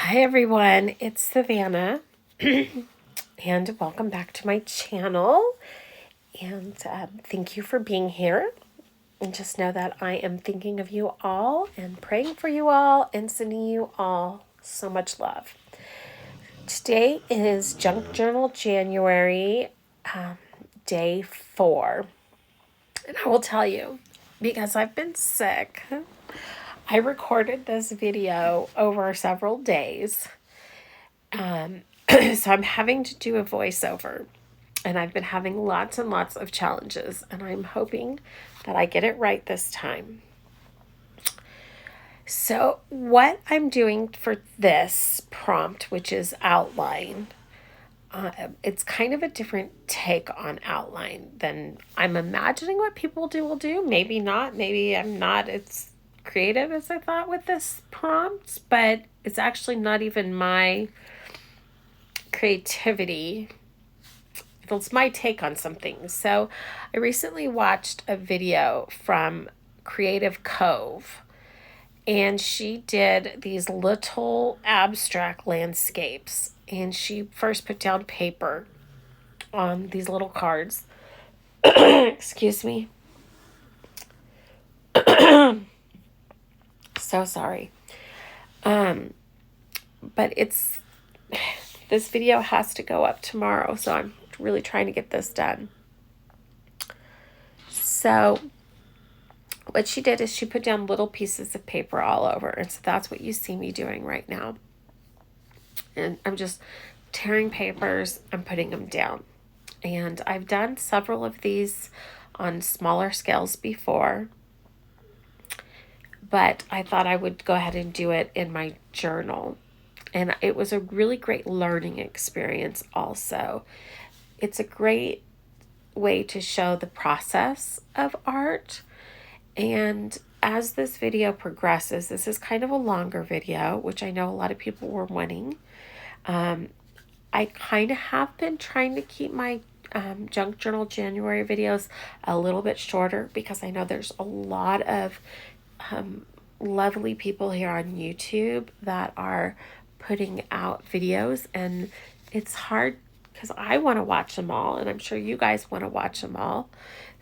Hi everyone, it's Savannah and welcome back to my channel, and thank you for being here. And just know that I am thinking of you all and praying for you all and sending you all so much love. Today is Junk Journal January, day 4, and I will tell you, because I've been sick, I recorded this video over several days. So I'm having to do a voiceover, and I've been having lots and lots of challenges, and I'm hoping that I get it right this time. So what I'm doing for this prompt, which is outline, it's kind of a different take on outline than I'm imagining what people will do. Maybe not. Maybe I'm not as creative as I thought with this prompt, but it's actually not even my creativity. It's my take on something. So I recently watched a video from Creative Cove, and she did these little abstract landscapes, and she first put down paper on these little cards. Excuse me. So sorry. But this video has to go up tomorrow, so I'm really trying to get this done. So what she did is she put down little pieces of paper all over, and so that's what you see me doing right now. And I'm just tearing papers and putting them down. And I've done several of these on smaller scales before, but I thought I would go ahead and do it in my journal. And it was a really great learning experience also. It's a great way to show the process of art. And as this video progresses, this is kind of a longer video, which I know a lot of people were wanting. I kind of have been trying to keep my Junk Journal January videos a little bit shorter, because I know there's a lot of lovely people here on YouTube that are putting out videos, and it's hard because I want to watch them all, and I'm sure you guys want to watch them all.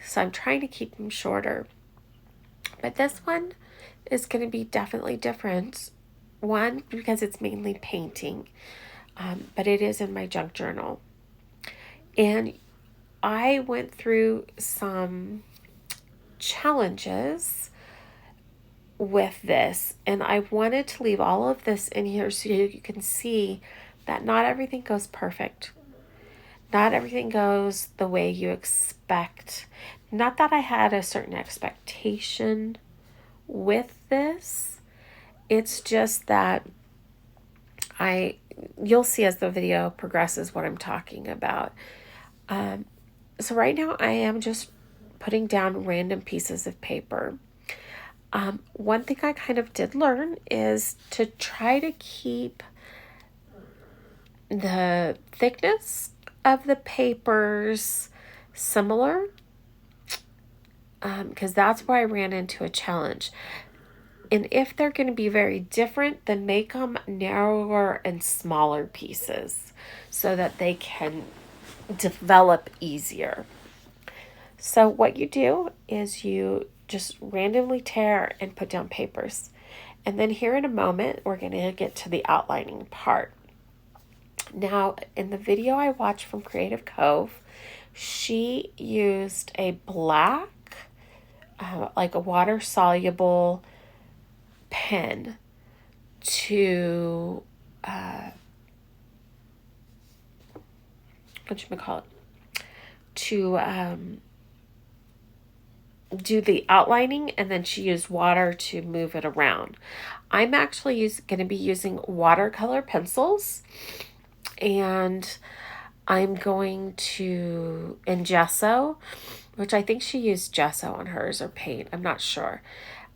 So I'm trying to keep them shorter. But this one is going to be definitely different. One, because it's mainly painting, but it is in my junk journal. And I went through some challenges with this, and I wanted to leave all of this in here so you can see that not everything goes perfect. Not everything goes the way you expect. Not that I had a certain expectation with this. It's just that you'll see as the video progresses what I'm talking about. So right now I am just putting down random pieces of paper. One thing I kind of did learn is to try to keep the thickness of the papers similar, because that's where I ran into a challenge. And if they're going to be very different, then make them narrower and smaller pieces so that they can develop easier. So what you do is you just randomly tear and put down papers. And then here in a moment, we're going to get to the outlining part. Now, in the video I watched from Creative Cove, she used a black, like a water-soluble pen to, to do the outlining, and then she used water to move it around. I'm actually going to be using watercolor pencils, and I'm going to, in gesso, which I think she used gesso on hers, or paint, I'm not sure.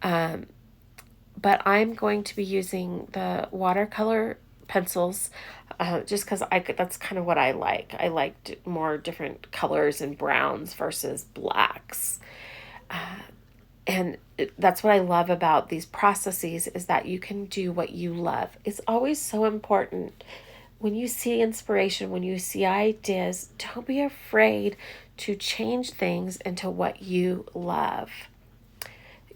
But I'm going to be using the watercolor pencils just because that's kind of what I like. I like more different colors and browns versus blacks. And that's what I love about these processes, is that you can do what you love. It's always so important. When you see inspiration, when you see ideas, don't be afraid to change things into what you love.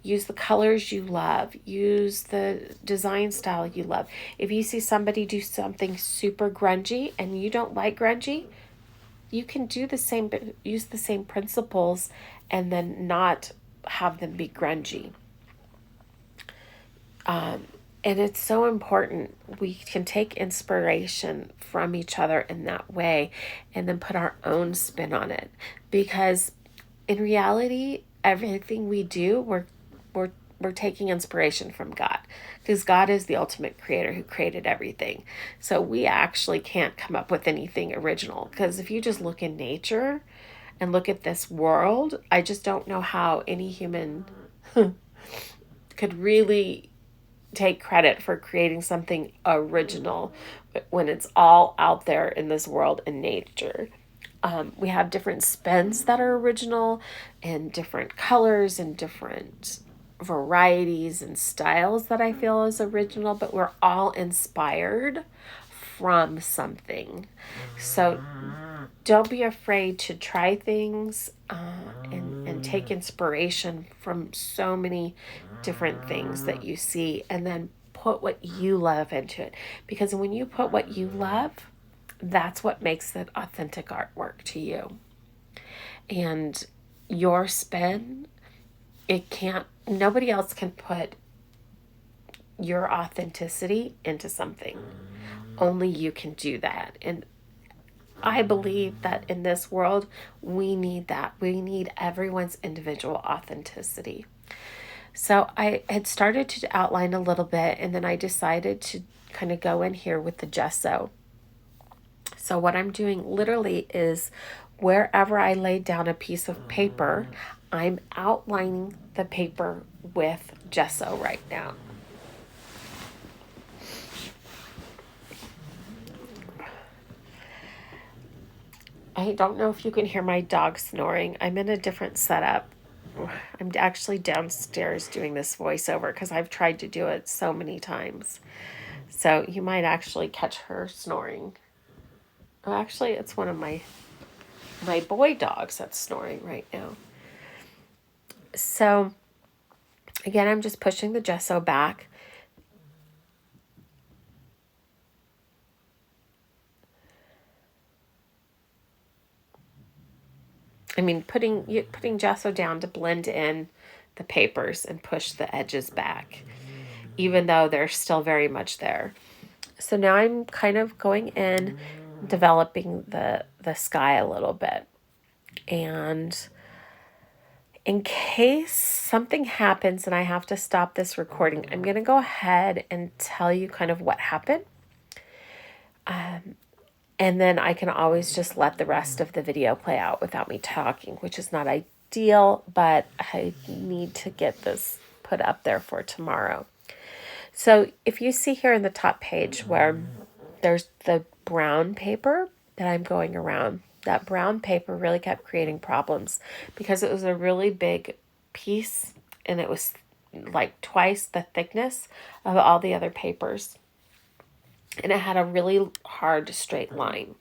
Use the colors you love. Use the design style you love. If you see somebody do something super grungy and you don't like grungy, you can do the same, use the same principles and then not have them be grungy. And it's so important. We can take inspiration from each other in that way and then put our own spin on it. Because in reality, everything we do, we're taking inspiration from God, because God is the ultimate creator who created everything. So we actually can't come up with anything original, because if you just look in nature and look at this world, I just don't know how any human could really take credit for creating something original when it's all out there in this world in nature. We have different spins that are original, and different colors and different varieties and styles that I feel is original, but we're all inspired from something. So don't be afraid to try things, and take inspiration from so many different things that you see, and then put what you love into it. Because when you put what you love, that's what makes it authentic artwork to you. And your spin, nobody else can put your authenticity into something. Only you can do that. And I believe that in this world, we need that. We need everyone's individual authenticity. So I had started to outline a little bit, and then I decided to kind of go in here with the gesso. So what I'm doing literally is, wherever I lay down a piece of paper, I'm outlining the paper with gesso right now. I don't know if you can hear my dog snoring. I'm in a different setup. I'm actually downstairs doing this voiceover because I've tried to do it so many times. So you might actually catch her snoring. Well, actually, it's one of my boy dogs that's snoring right now. So again, I'm just pushing the gesso back. I mean, putting gesso down to blend in the papers and push the edges back, even though they're still very much there. So now I'm kind of going in, developing the sky a little bit. And in case something happens and I have to stop this recording, I'm going to go ahead and tell you kind of what happened. And then I can always just let the rest of the video play out without me talking, which is not ideal, but I need to get this put up there for tomorrow. So if you see here in the top page where there's the brown paper that I'm going around, that brown paper really kept creating problems because it was a really big piece and it was like twice the thickness of all the other papers. And it had a really hard straight line.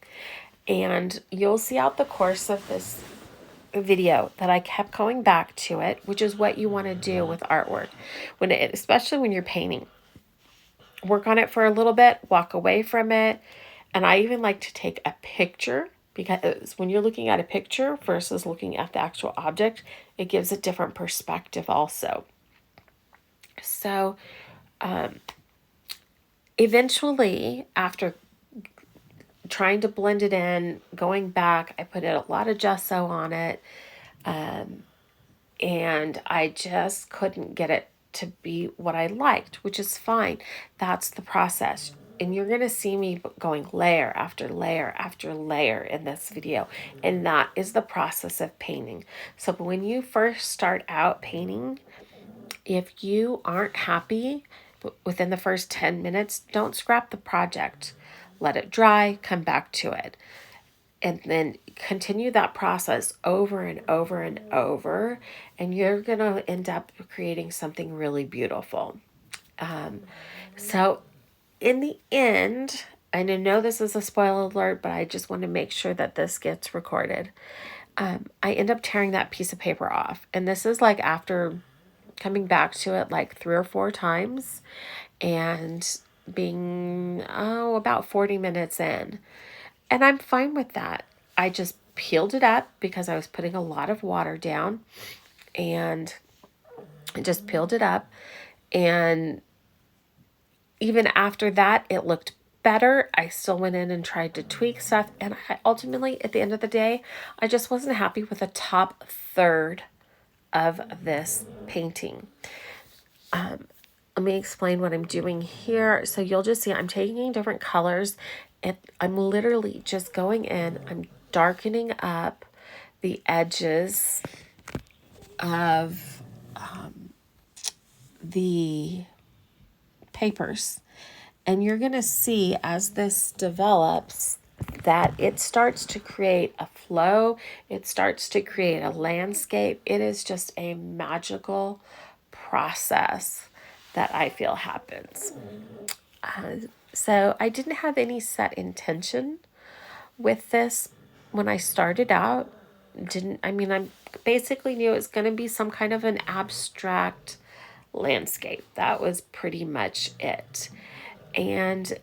And you'll see out the course of this video that I kept going back to it, which is what you want to do with artwork, especially when you're painting. Work on it for a little bit, walk away from it. And I even like to take a picture, because when you're looking at a picture versus looking at the actual object, it gives a different perspective also. So eventually, after trying to blend it in, going back, I put a lot of gesso on it, and I just couldn't get it to be what I liked, which is fine. That's the process. And you're going to see me going layer after layer after layer in this video. And that is the process of painting. So when you first start out painting, if you aren't happy within the first 10 minutes, don't scrap the project. Let it dry, come back to it. And then continue that process over and over and over, and you're going to end up creating something really beautiful. So in the end, and I know this is a spoiler alert, but I just want to make sure that this gets recorded. I end up tearing that piece of paper off. And this is like after coming back to it like 3 or 4 times and being, about 40 minutes in. And I'm fine with that. I just peeled it up because I was putting a lot of water down, and I just peeled it up. And even after that, it looked better. I still went in and tried to tweak stuff. And I ultimately, at the end of the day, I just wasn't happy with the top third of this painting. Let me explain what I'm doing here. So you'll just see I'm taking different colors, and I'm literally just going in, I'm darkening up the edges of the papers. And you're going to see as this develops that it starts to create a flow. It starts to create a landscape. It is just a magical process that I feel happens. So I didn't have any set intention with this when I started out. I basically knew it was going to be some kind of an abstract landscape. That was pretty much it. And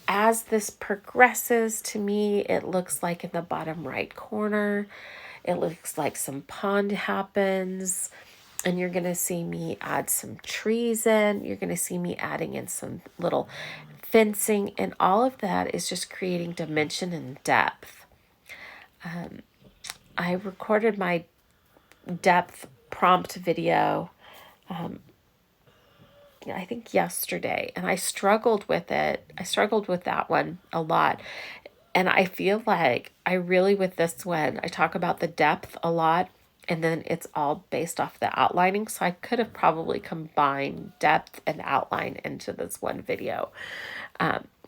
as this progresses, to me, it looks like in the bottom right corner, it looks like some pond happens. And you're going to see me add some trees in. You're going to see me adding in some little fencing. And all of that is just creating dimension and depth. I recorded my depth prompt video, I think yesterday, and I struggled with it. I struggled with that one a lot. And I feel like with this one, I talk about the depth a lot, and then it's all based off the outlining. So I could have probably combined depth and outline into this one video.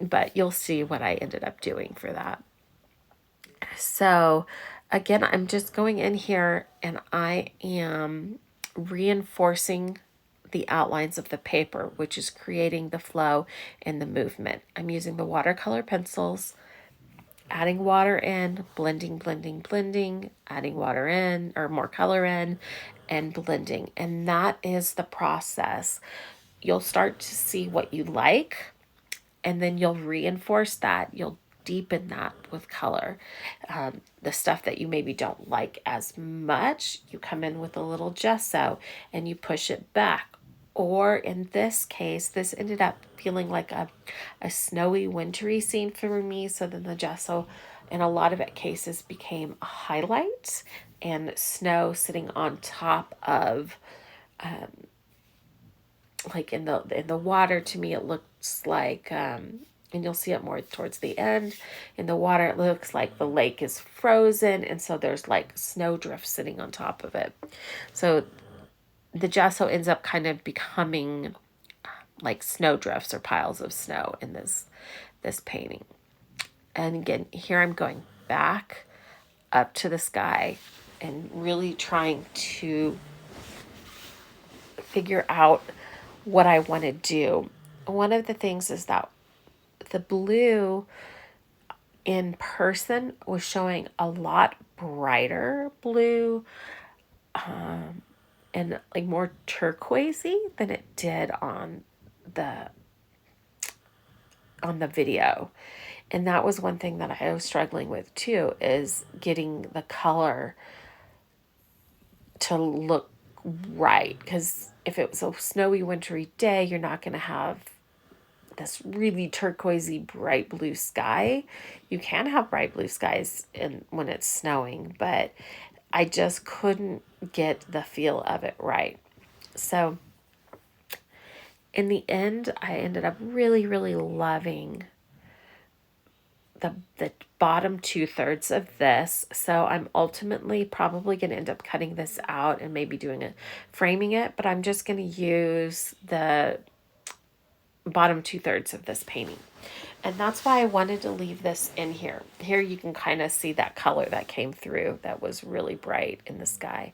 But you'll see what I ended up doing for that. So again, I'm just going in here and I am reinforcing the outlines of the paper, which is creating the flow and the movement. I'm using the watercolor pencils, adding water in, blending, adding water in or more color in, and blending. And that is the process. You'll start to see what you like, and then you'll reinforce that. You'll deepen that with color. The stuff that you maybe don't like as much, you come in with a little gesso and you push it back. Or in this case, this ended up feeling like a snowy, wintry scene for me. So then the gesso, in a lot of cases, became a highlight, and snow sitting on top of, like in the water. To me, it looks like, and you'll see it more towards the end. In the water, it looks like the lake is frozen, and so there's like snowdrift sitting on top of it. So the gesso ends up kind of becoming like snowdrifts or piles of snow in this painting. And again, here I'm going back up to the sky and really trying to figure out what I want to do. One of the things is that the blue in person was showing a lot brighter blue, and like more turquoisey than it did on the video. And that was one thing that I was struggling with too, is getting the color to look right. Because if it was a snowy, wintry day, you're not going to have this really turquoisey, bright blue sky. You can have bright blue skies when it's snowing, but I just couldn't get the feel of it right. So in the end, I ended up really, really loving the bottom 2/3 of this. So I'm ultimately probably going to end up cutting this out and maybe framing it, but I'm just going to use the bottom 2/3 of this painting. And that's why I wanted to leave this in here. Here you can kind of see that color that came through that was really bright in the sky.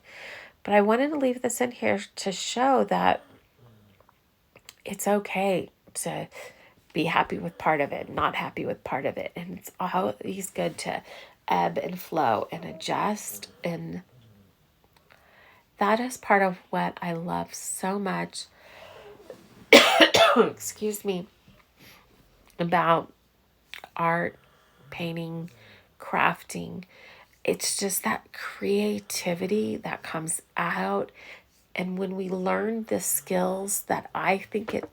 But I wanted to leave this in here to show that it's okay to be happy with part of it, not happy with part of it. And it's always good to ebb and flow and adjust. And that is part of what I love so much, excuse me, about art, painting, crafting. It's just that creativity that comes out. And when we learn the skills that I think it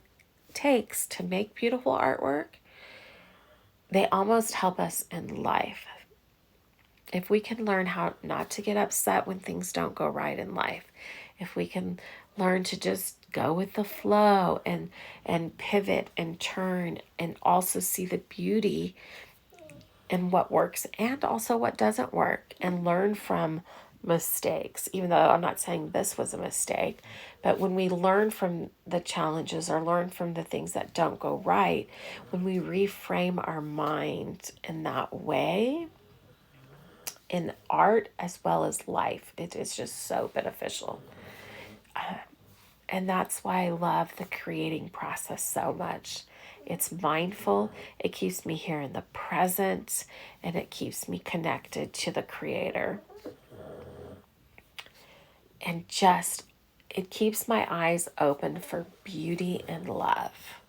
takes to make beautiful artwork, they almost help us in life. If we can learn how not to get upset when things don't go right in life, if we can learn to just go with the flow and pivot and turn and also see the beauty in what works and also what doesn't work and learn from mistakes, even though I'm not saying this was a mistake, but when we learn from the challenges or learn from the things that don't go right, when we reframe our mind in that way, in art as well as life, it is just so beneficial. And that's why I love the creating process so much. It's mindful, it keeps me here in the present, and it keeps me connected to the creator. And just, it keeps my eyes open for beauty and love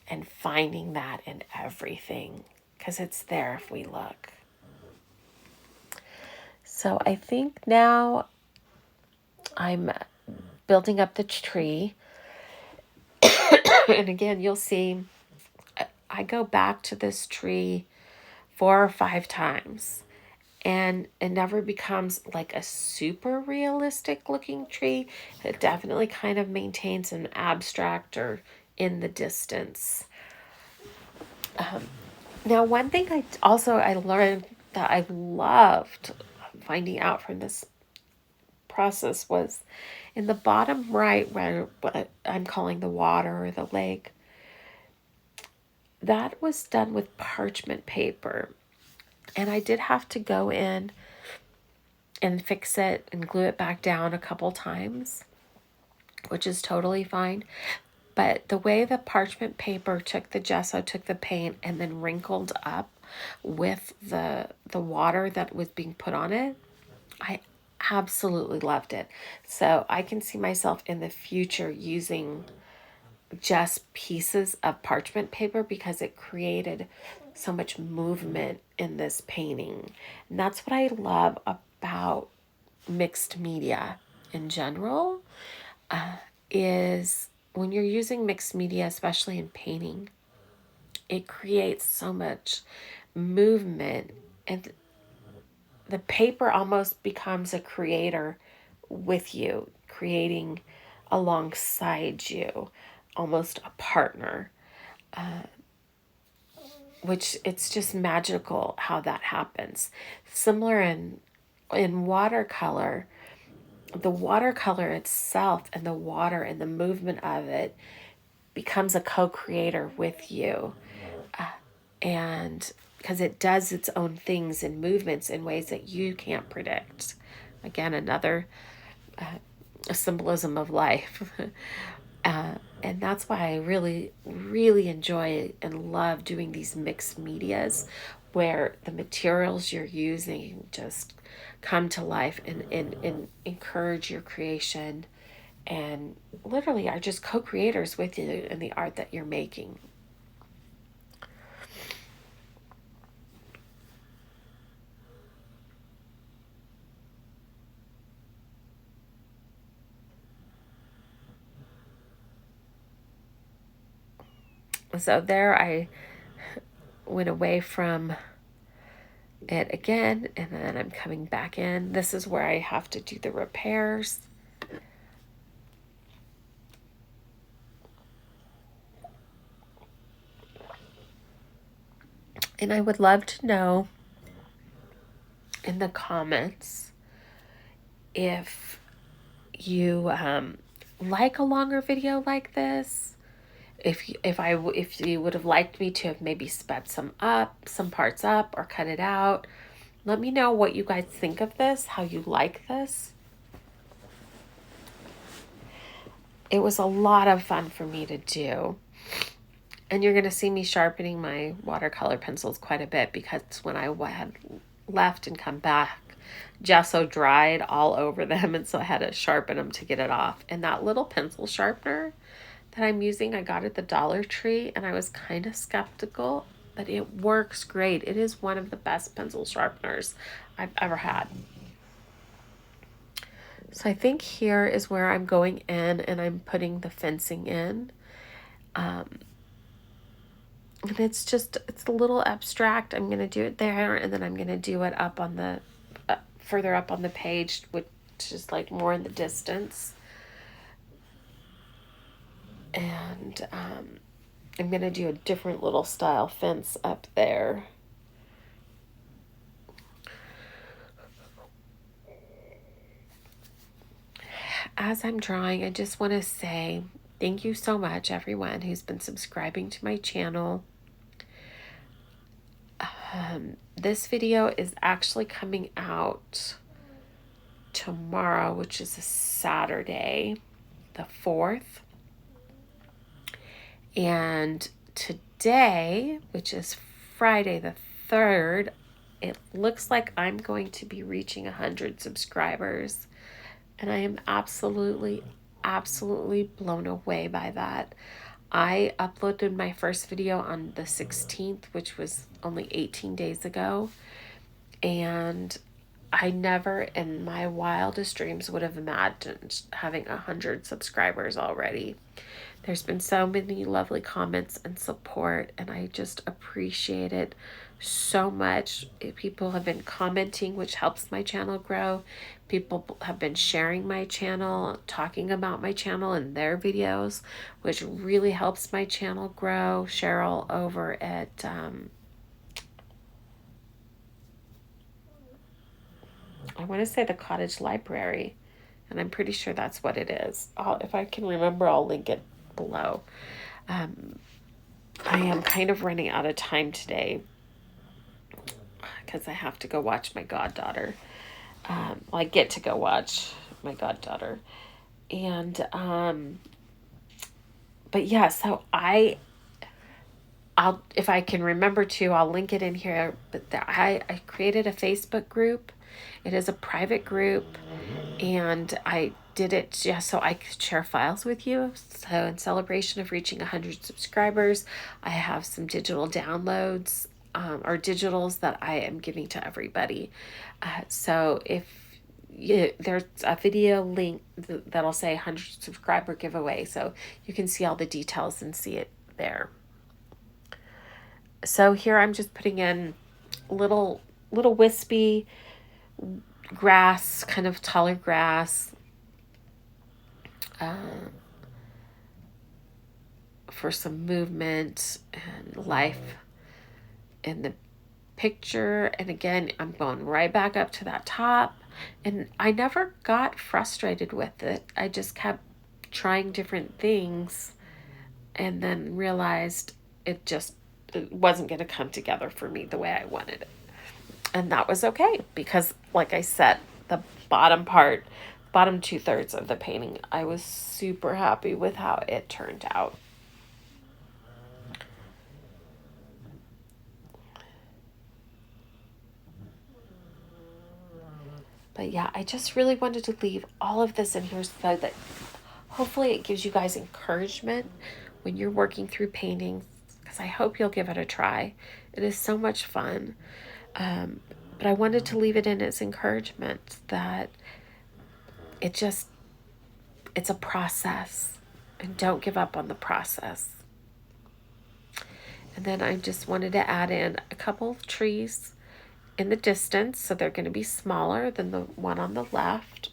and finding that in everything because it's there if we look. So I think now I'm building up the tree. And again, you'll see I go back to this tree 4 or 5 times. And it never becomes like a super realistic looking tree. It definitely kind of maintains an abstract or in the distance. Now, one thing I learned that I loved finding out from this process was in the bottom right, where what I'm calling the water or the lake, that was done with parchment paper. And I did have to go in and fix it and glue it back down a couple times, which is totally fine. But the way the parchment paper took the gesso, took the paint, and then wrinkled up with the water that was being put on it, I absolutely loved it. So I can see myself in the future using just pieces of parchment paper because it created so much movement in this painting. And that's what I love about mixed media in general, is when you're using mixed media, especially in painting, it creates so much movement and the paper almost becomes a creator with you, creating alongside you, almost a partner, which it's just magical how that happens. Similar in watercolor, the watercolor itself and the water and the movement of it becomes a co-creator with you. And because it does its own things and movements in ways that you can't predict. Again, another symbolism of life. And that's why I really, really enjoy and love doing these mixed medias where the materials you're using just come to life and encourage your creation and literally are just co-creators with you in the art that you're making. So there I went away from it again, and then I'm coming back in. This is where I have to do the repairs. And I would love to know in the comments if you like a longer video like this, if you would have liked me to have maybe sped some parts up or cut it out. Let me know what you guys think of this, how you like this. It was a lot of fun for me to do. And you're going to see me sharpening my watercolor pencils quite a bit, because when I had left and come back, gesso dried all over them, and so I had to sharpen them to get it off. And that little pencil sharpener that I'm using, I got at the Dollar Tree, and I was kind of skeptical, but it works great. It is one of the best pencil sharpeners I've ever had. So I think here is where I'm going in and I'm putting the fencing in. And it's a little abstract. I'm going to do it there, and then I'm going to do it up on the, further up on the page, which is like more in the distance. And I'm going to do a different little style fence up there. As I'm drawing, I just want to say thank you so much, everyone who's been subscribing to my channel. This video is actually coming out tomorrow, which is a Saturday, the 4th. And today, which is Friday the 3rd, it looks like I'm going to be reaching 100 subscribers. And I am absolutely blown away by that. I uploaded my first video on the 16th, which was only 18 days ago. And I never in my wildest dreams would have imagined having 100 subscribers already. There's been so many lovely comments and support, and I just appreciate it so much. People have been commenting, which helps my channel grow. People have been sharing my channel, talking about my channel in their videos, which really helps my channel grow. Cheryl over at I want to say the Cottage Library, and I'm pretty sure that's what it is. If I can remember, I'll link it below. I am kind of running out of time today because I have to go watch my goddaughter. Well, I get to go watch my goddaughter. And, but yeah, so I'll, if I can remember to, I'll link it in here. But I created a Facebook group. It is a private group, and I did it just so I could share files with you. So in celebration of reaching 100 subscribers, I have some digital downloads or digitals that I am giving to everybody. So if there's a video link that'll say 100 subscriber giveaway, so you can see all the details and see it there. So here I'm just putting in little wispy grass, kind of taller grass, for some movement and life in the picture. And again, I'm going right back up to that top, and I never got frustrated with it. I just kept trying different things, and then realized it wasn't going to come together for me the way I wanted it. And that was okay, because like I said, the bottom 2/3 of the painting, I was super happy with how it turned out. But yeah, I just really wanted to leave all of this in here so that hopefully it gives you guys encouragement when you're working through paintings, because I hope you'll give it a try. It is so much fun. But I wanted to leave it in as encouragement that it's a process, and don't give up on the process. And then I just wanted to add in a couple of trees in the distance, so they're going to be smaller than the one on the left.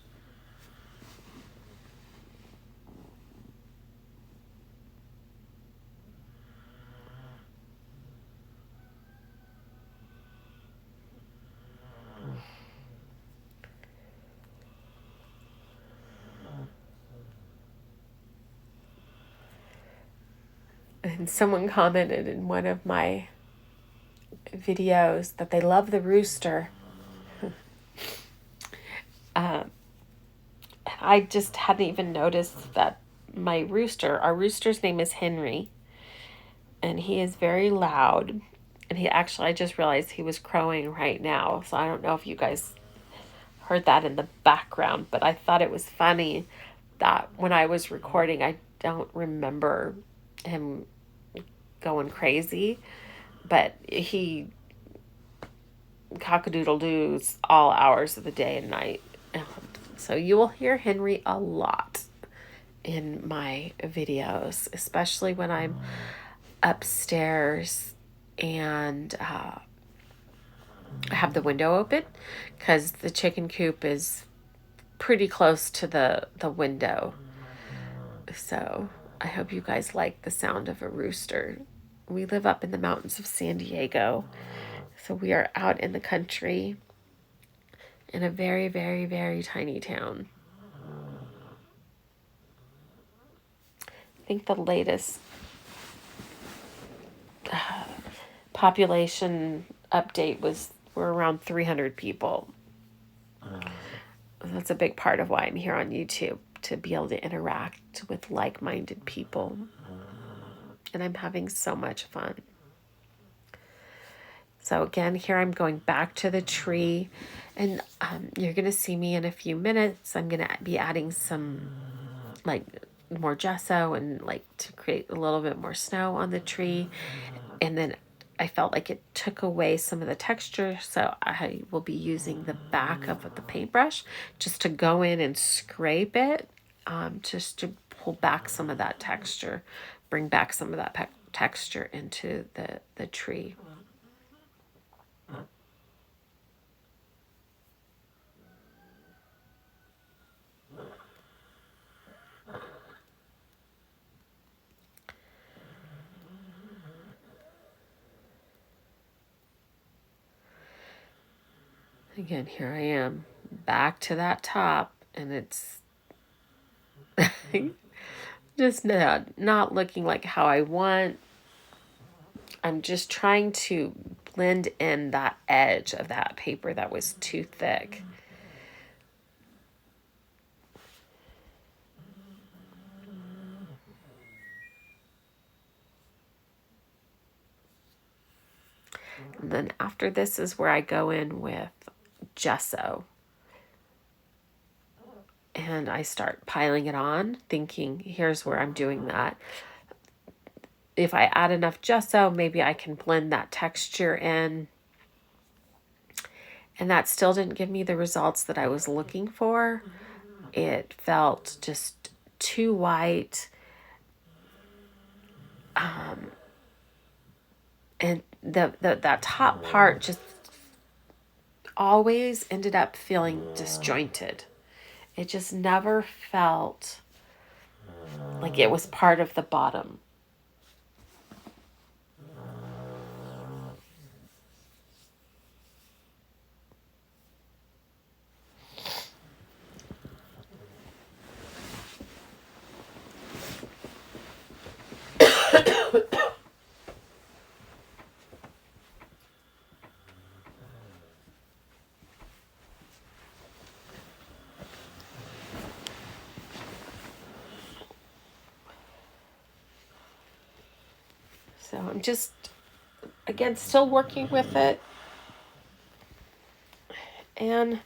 And someone commented in one of my videos that they love the rooster. I just hadn't even noticed that our rooster's name is Henry, and he is very loud. And I just realized he was crowing right now. So I don't know if you guys heard that in the background, but I thought it was funny that when I was recording, I don't remember him going crazy, but he cockadoodle-doos all hours of the day and night. So you will hear Henry a lot in my videos, especially when I'm upstairs and I have the window open, because the chicken coop is pretty close to the window. So I hope you guys like the sound of a rooster. We live up in the mountains of San Diego, so we are out in the country in a very, very, very tiny town. I think the latest population update was we're around 300 people. That's a big part of why I'm here on YouTube, to be able to interact with like-minded people. And I'm having so much fun. So again, here I'm going back to the tree, and you're going to see me in a few minutes. I'm going to be adding some more gesso and to create a little bit more snow on the tree. And then I felt like it took away some of the texture, so I will be using the back of the paintbrush just to go in and scrape it, just to pull back some of that texture, bring back some of that texture into the tree. Again, here I am back to that top, and it's just not looking like how I want. I'm just trying to blend in that edge of that paper that was too thick. And then after this is where I go in with gesso. And I start piling it on, thinking, here's where I'm doing that. If I add enough gesso, maybe I can blend that texture in. And that still didn't give me the results that I was looking for. It felt just too white. And that top part just always ended up feeling disjointed. It just never felt like it was part of the bottom. So I'm just, again, still working with it. And,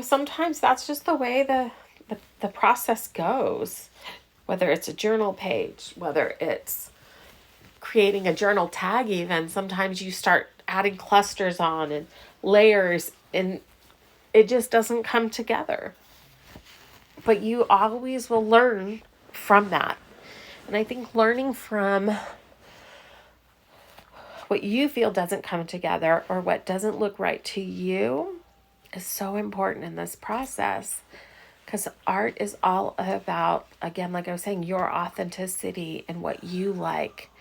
sometimes that's just the way the process goes. Whether it's a journal page, whether it's creating a journal tag even, sometimes you start adding clusters on and layers, and it just doesn't come together. But you always will learn from that. And I think learning from what you feel doesn't come together or what doesn't look right to you is so important in this process, because art is all about, again, like I was saying, your authenticity and what you like.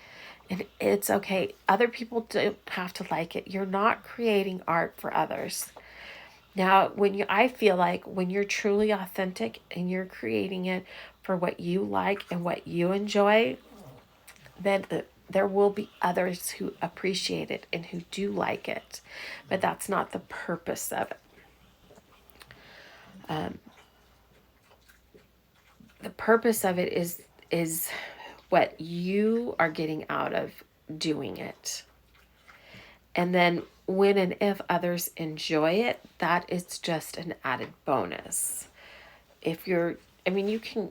And it's okay. Other people don't have to like it. You're not creating art for others. Now, I feel like when you're truly authentic and you're creating it for what you like and what you enjoy, then there will be others who appreciate it and who do like it, but that's not the purpose of it. The purpose of it is what you are getting out of doing it. And then when and if others enjoy it, that is just an added bonus. If you're, I mean, you can,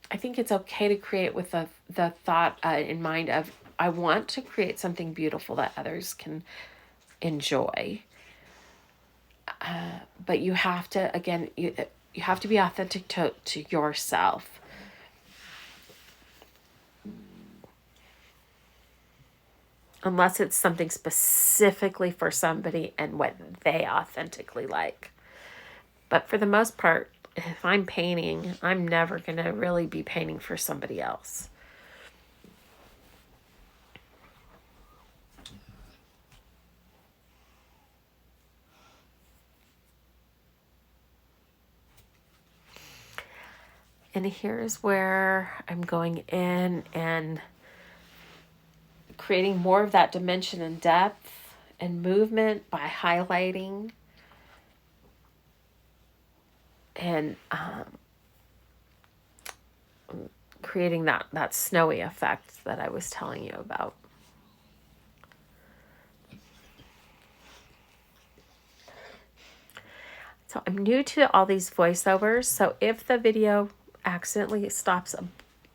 I think it's okay to create with the thought in mind of, I want to create something beautiful that others can enjoy. But you have to, again, you have to be authentic to yourself. Unless it's something specifically for somebody and what they authentically like. But for the most part, if I'm painting, I'm never going to really be painting for somebody else. And here's where I'm going in and creating more of that dimension and depth and movement by highlighting and creating that snowy effect that I was telling you about. So I'm new to all these voiceovers, so if the video accidentally stops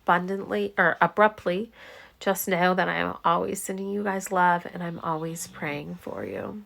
abruptly, just know that I'm always sending you guys love and I'm always praying for you.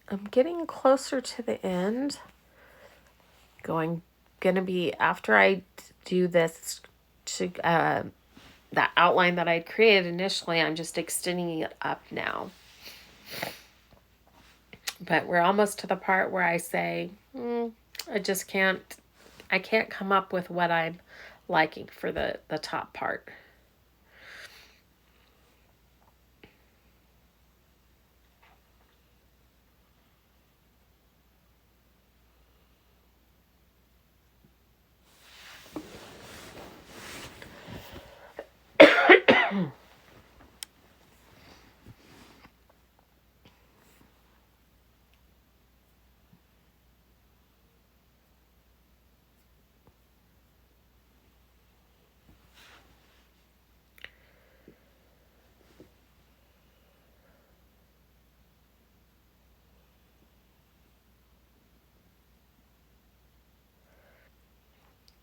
I'm getting closer to the end. Gonna be after I do this to that outline that I created initially. I'm just extending it up now. But we're almost to the part where I say, I just can't. I can't come up with what I'm liking for the top part.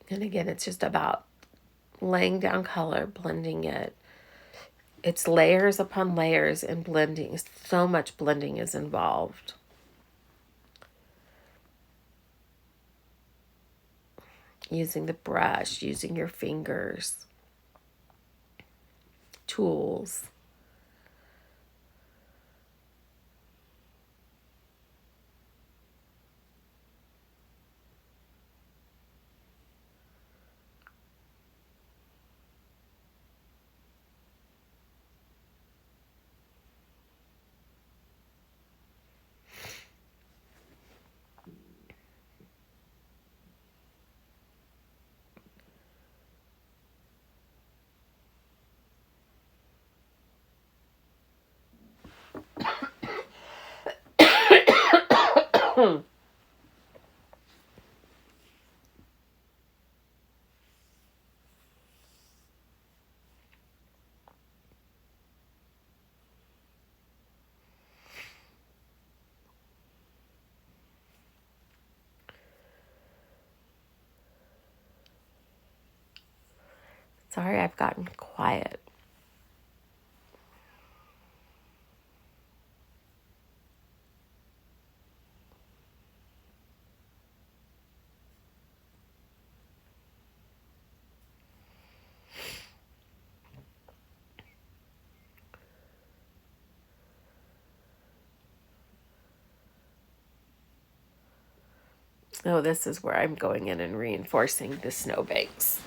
And again, it's just about laying down color, blending it. It's layers upon layers and blending. So much blending is involved. Using the brush, using your fingers, tools. Sorry, I've gotten quiet. Oh, this is where I'm going in and reinforcing the snowbanks.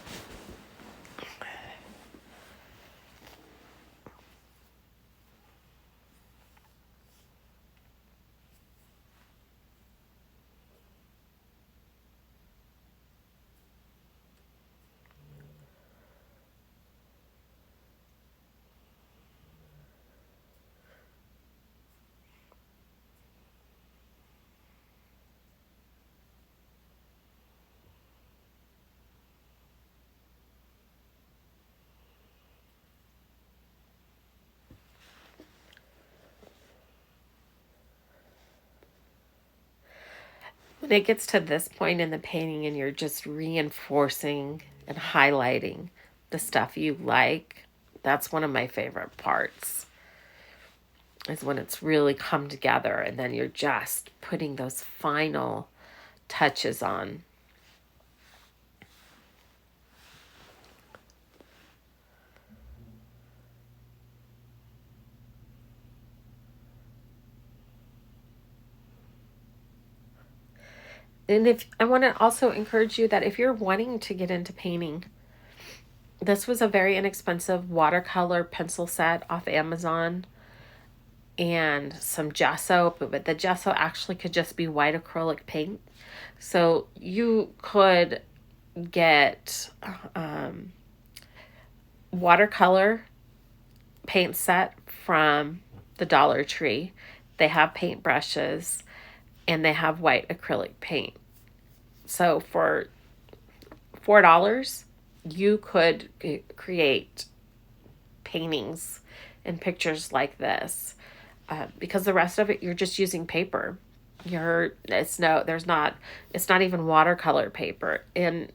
When it gets to this point in the painting and you're just reinforcing and highlighting the stuff you like, that's one of my favorite parts, is when it's really come together and then you're just putting those final touches on. And if I want to also encourage you that if you're wanting to get into painting, this was a very inexpensive watercolor pencil set off Amazon and some gesso, but the gesso actually could just be white acrylic paint. So you could get watercolor paint set from the Dollar Tree. They have paint brushes and they have white acrylic paint. So for $4, you could create paintings and pictures like this, because the rest of it you're just using paper. It's not even watercolor paper. And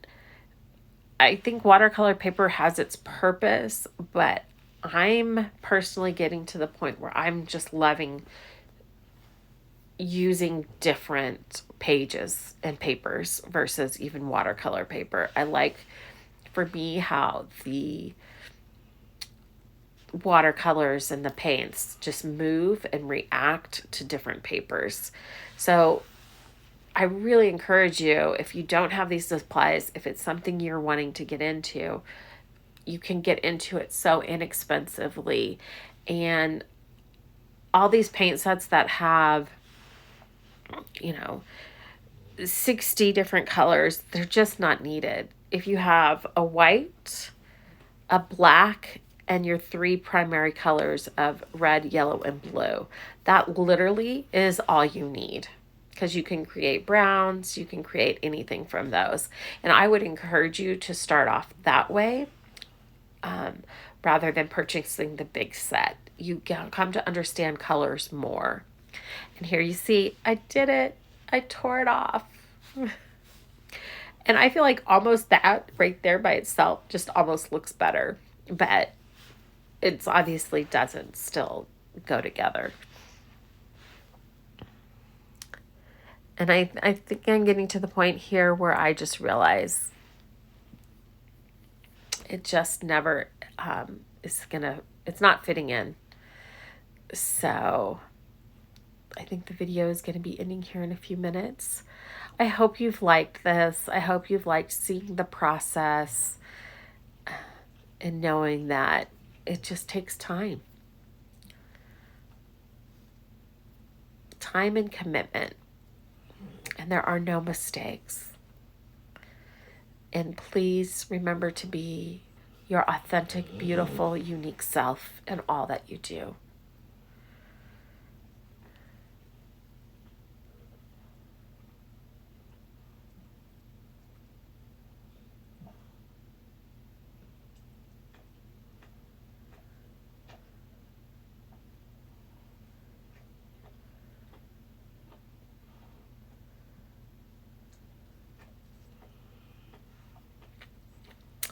I think watercolor paper has its purpose, but I'm personally getting to the point where I'm just loving using different pages and papers versus even watercolor paper. I like, for me, how the watercolors and the paints just move and react to different papers. So I really encourage you, if you don't have these supplies, if it's something you're wanting to get into, you can get into it so inexpensively. And all these paint sets that have, 60 different colors, they're just not needed. If you have a white, a black, and your 3 primary colors of red, yellow, and blue, that literally is all you need. Because you can create browns, you can create anything from those. And I would encourage you to start off that way, rather than purchasing the big set. You come to understand colors more. And here you see, I did it. I tore it off. And I feel like almost that right there by itself just almost looks better. But it's obviously doesn't still go together. And I think I'm getting to the point here where I just realize it just never it's not fitting in. So I think the video is going to be ending here in a few minutes. I hope you've liked this. I hope you've liked seeing the process and knowing that it just takes time. Time and commitment. And there are no mistakes. And please remember to be your authentic, beautiful, unique self in all that you do.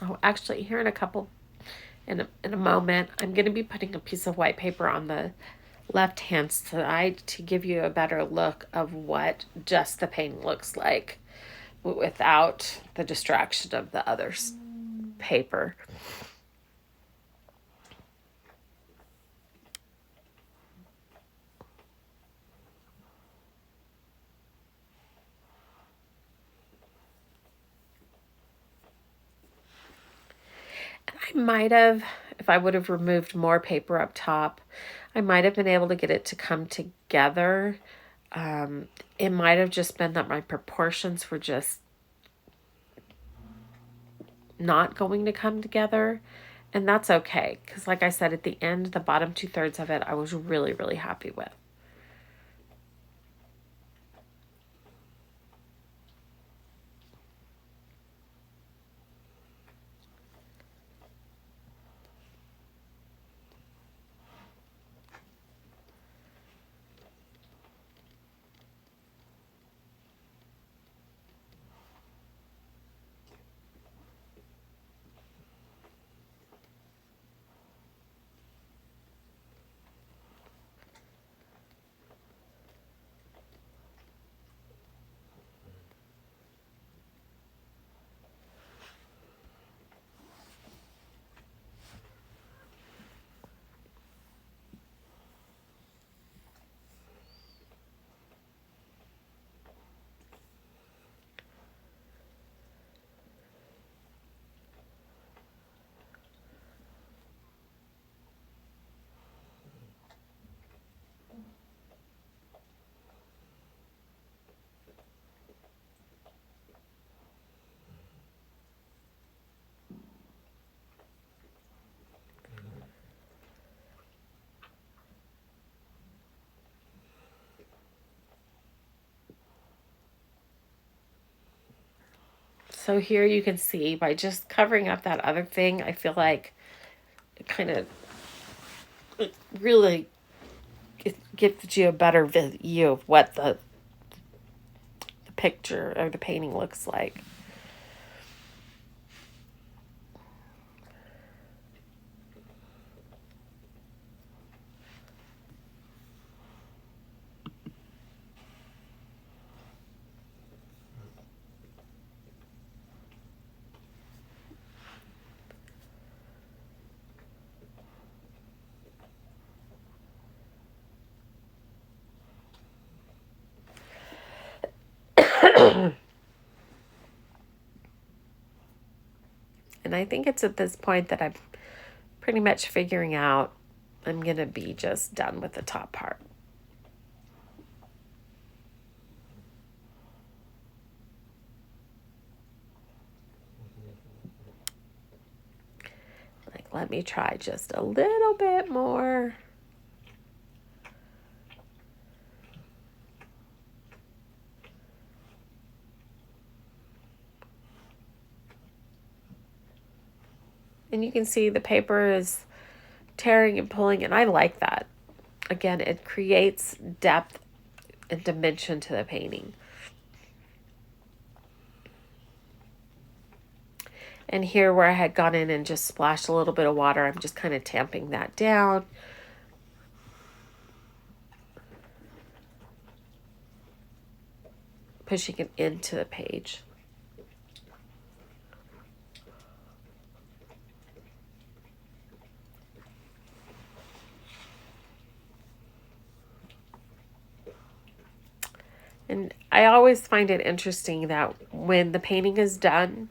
Oh, actually, here in a moment, I'm going to be putting a piece of white paper on the left-hand side to give you a better look of what just the painting looks like without the distraction of the other paper. I might have, if I would have removed more paper up top, I might have been able to get it to come together. It might have just been that my proportions were just not going to come together. And that's okay. Because like I said, at the end, the bottom 2/3 of it, I was really, really happy with. So here you can see by just covering up that other thing, I feel like it kind of really it gives you a better view of what the picture or the painting looks like. And I think it's at this point that I'm pretty much figuring out I'm going to be just done with the top part. Like, let me try just a little bit more. And you can see the paper is tearing and pulling, and I like that. Again, it creates depth and dimension to the painting. And here where I had gone in and just splashed a little bit of water, I'm just kind of tamping that down. Pushing it into the page. And I always find it interesting that when the painting is done,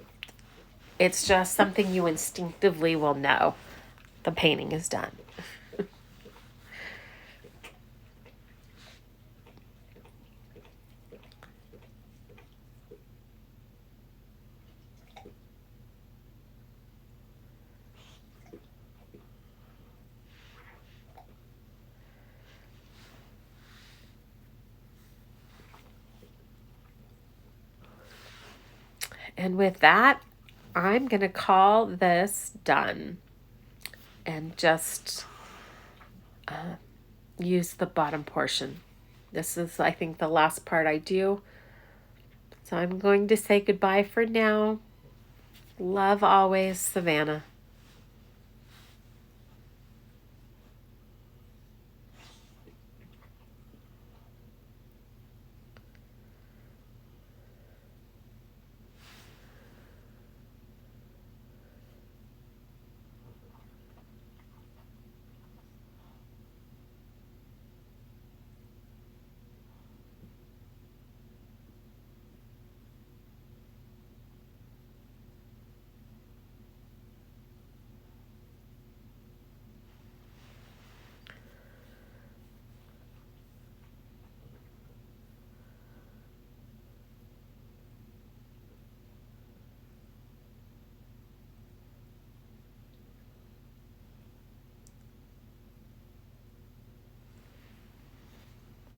it's just something you instinctively will know the painting is done. And with that, I'm going to call this done and just use the bottom portion. This is, I think, the last part I do. So I'm going to say goodbye for now. Love always, Savannah.